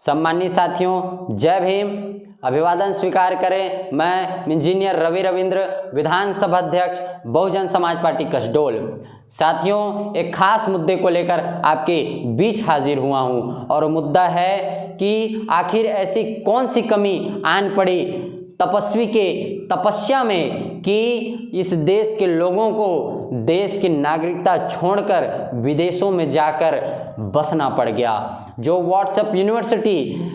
सम्मानित साथियों, जय भीम। अभिवादन स्वीकार करें। मैं इंजीनियर रवि रविंद्र, विधानसभा अध्यक्ष बहुजन समाज पार्टी कसडोल। साथियों, एक खास मुद्दे को लेकर आपके बीच हाजिर हुआ हूं और मुद्दा है कि आखिर ऐसी कौन सी कमी आन पड़ी तपस्वी के तपस्या में कि इस देश के लोगों को देश की नागरिकता छोड़कर विदेशों में जाकर बसना पड़ गया। जो व्हाट्सएप यूनिवर्सिटी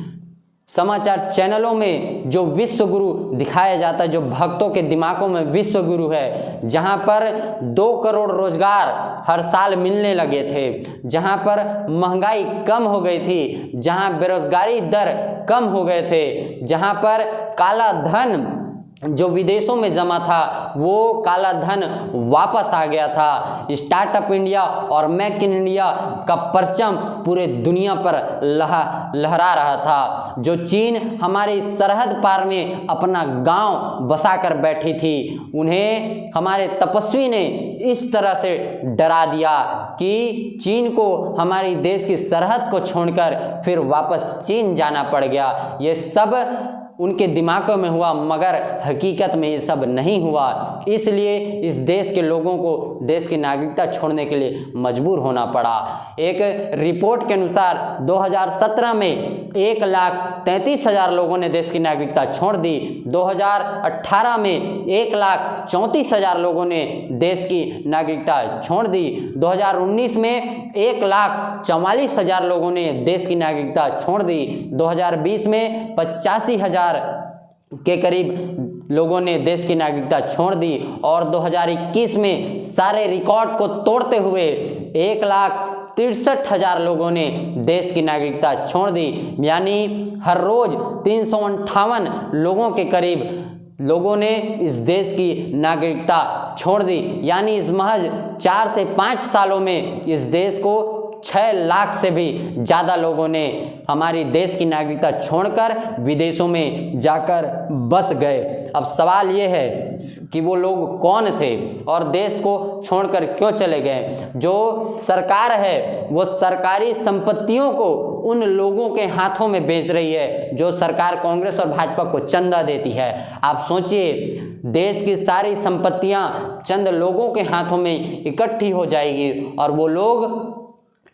समाचार चैनलों में जो विश्व गुरु दिखाया जाता है, जो भक्तों के दिमागों में विश्व गुरु है, जहां पर 2 करोड़ रोजगार हर साल मिलने लगे थे, जहां पर महंगाई कम हो गई थी, जहां बेरोजगारी दर कम हो गए थे, जहां पर काला धन जो विदेशों में जमा था वो काला धन वापस आ गया था। स्टार्टअप इंडिया और मेक इन इंडिया का परचम पूरे दुनिया पर लहरा रहा था। जो चीन हमारी सरहद पार में अपना गांव बसाकर बैठी थी, उन्हें हमारे तपस्वी ने इस तरह से डरा दिया कि चीन को हमारी देश की सरहद को छोड़कर फिर वापस चीन जाना पड़ गया। ये सब उनके दिमागों में हुआ, मगर हकीकत में ये सब नहीं हुआ। इसलिए इस देश के लोगों को देश की नागरिकता छोड़ने के लिए मजबूर होना पड़ा। एक रिपोर्ट के अनुसार 2017 में 1,33,000 लोगों ने देश की नागरिकता छोड़ दी। 2018 में 1,34,000 लोगों ने देश की नागरिकता छोड़ दी। 2019 में 1,44,000 लोगों ने देश की नागरिकता छोड़ दी। 2020 में 85,000 के करीब लोगों ने देश की नागरिकता छोड़ दी और 2021 में सारे रिकॉर्ड को तोड़ते हुए 1,63,000 लोगों ने देश की नागरिकता छोड़ दी। यानी हर रोज 358 लोगों के करीब लोगों ने इस देश की नागरिकता छोड़ दी। यानी इस महज 4 से 5 सालों में इस देश को 6 लाख से भी ज़्यादा लोगों ने हमारी देश की नागरिकता छोड़कर विदेशों में जाकर बस गए। अब सवाल ये है कि वो लोग कौन थे और देश को छोड़कर क्यों चले गए। जो सरकार है वो सरकारी संपत्तियों को उन लोगों के हाथों में बेच रही है जो सरकार कांग्रेस और भाजपा को चंदा देती है। आप सोचिए, देश की सारी संपत्तियां चंद लोगों के हाथों में इकट्ठी हो जाएगी और वो लोग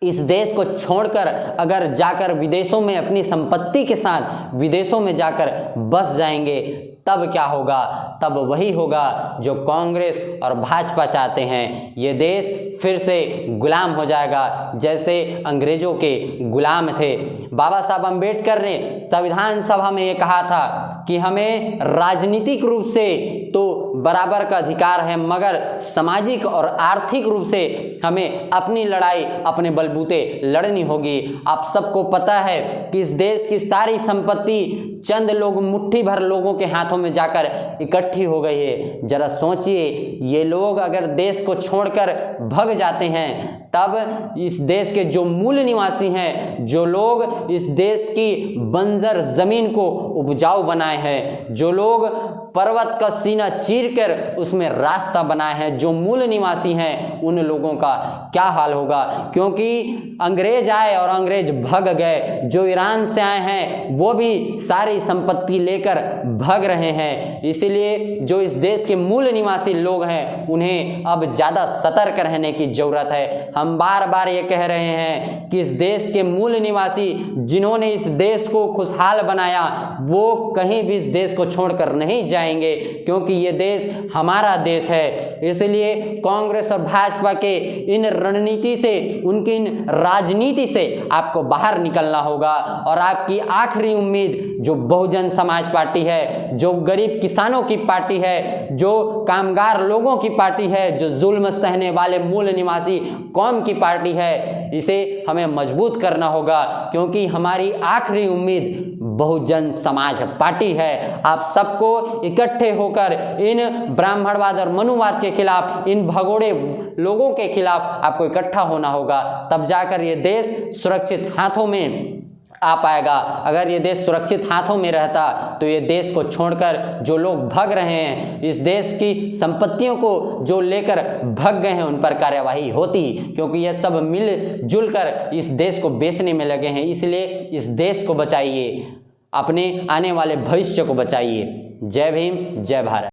इस देश को छोड़कर अगर जाकर विदेशों में अपनी संपत्ति के साथ विदेशों में जाकर बस जाएंगे, तब क्या होगा? तब वही होगा जो कांग्रेस और भाजपा चाहते हैं। ये देश फिर से गुलाम हो जाएगा जैसे अंग्रेजों के गुलाम थे। बाबा साहब अम्बेडकर ने संविधान सभा में ये कहा था कि हमें राजनीतिक रूप से तो बराबर का अधिकार है, मगर सामाजिक और आर्थिक रूप से हमें अपनी लड़ाई अपने बलबूते लड़नी होगी। आप सबको पता है कि इस देश की सारी संपत्ति चंद लोग, मुट्ठी भर लोगों के हाथों में जाकर इकट्ठी हो गई है। जरा सोचिए, ये लोग अगर देश को छोड़कर भग जाते हैं, तब इस देश के जो मूल निवासी हैं, जो लोग इस देश की बंजर जमीन को उपजाऊ बनाए हैं, जो लोग पर्वत का सीना चीरकर उसमें रास्ता बनाए हैं, जो मूल निवासी हैं, उन लोगों का क्या हाल होगा? क्योंकि अंग्रेज आए और अंग्रेज भग गए। जो ईरान से आए हैं वो भी सारी संपत्ति लेकर भग रहे हैं। इसलिए जो इस देश के मूल निवासी लोग हैं, उन्हें अब ज़्यादा सतर्क रहने की ज़रूरत है। हम बार बार ये कह रहे हैं कि इस देश के मूल निवासी जिन्होंने इस देश को खुशहाल बनाया, वो कहीं भी इस देश को छोड़कर नहीं जाएंगे, क्योंकि ये देश हमारा देश है। इसलिए कांग्रेस और भाजपा के इन रणनीति से, उनकी इन राजनीति से आपको बाहर निकलना होगा और आपकी आखिरी उम्मीद जो बहुजन समाज पार्टी है, जो गरीब किसानों की पार्टी है, जो कामगार लोगों की पार्टी है, जो जुल्म सहने वाले मूल निवासी कौम की पार्टी है, इसे हमें मजबूत करना होगा, क्योंकि हमारी आखिरी उम्मीद बहुजन समाज पार्टी है। आप सबको इकट्ठे होकर इन ब्राह्मणवाद और मनुवाद के खिलाफ, इन भगोड़े लोगों के खिलाफ आपको इकट्ठा होना होगा। तब जाकर ये देश सुरक्षित हाथों में आ पाएगा। अगर ये देश सुरक्षित हाथों में रहता तो ये देश को छोड़कर जो लोग भाग रहे हैं, इस देश की संपत्तियों को जो लेकर भाग गए हैं, उन पर कार्यवाही होती, क्योंकि ये सब मिलजुल कर इस देश को बेचने में लगे हैं। इसलिए इस देश को बचाइए, अपने आने वाले भविष्य को बचाइए। जय भीम, जय भारत।